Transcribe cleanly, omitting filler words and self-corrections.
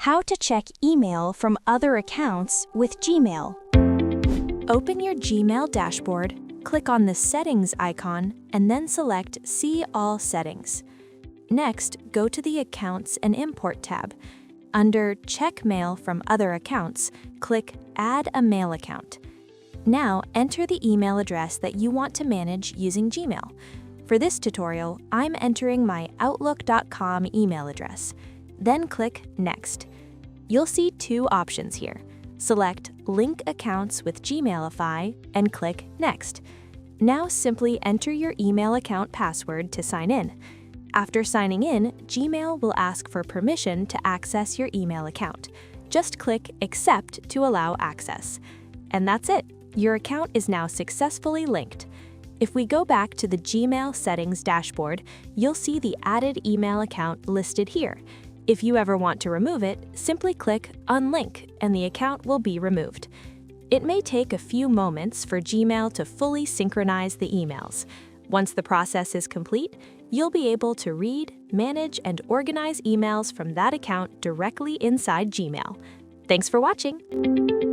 How to check email from other accounts with Gmail. Open your Gmail dashboard, click on the Settings icon, and then select See All Settings. Next, go to the Accounts and Import tab. Under Check Mail from Other Accounts, click Add a Mail Account. Now, enter the email address that you want to manage using Gmail. For this tutorial, I'm entering my Outlook.com email address. Then click Next. You'll see two options here. Select Link Accounts with Gmailify and click Next. Now simply enter your email account password to sign in. After signing in, Gmail will ask for permission to access your email account. Just click Accept to allow access. And that's it. Your account is now successfully linked. If we go back to the Gmail settings dashboard, you'll see the added email account listed here. If you ever want to remove it, simply click Unlink and the account will be removed. It may take a few moments for Gmail to fully synchronize the emails. Once the process is complete, you'll be able to read, manage, and organize emails from that account directly inside Gmail. Thanks for watching!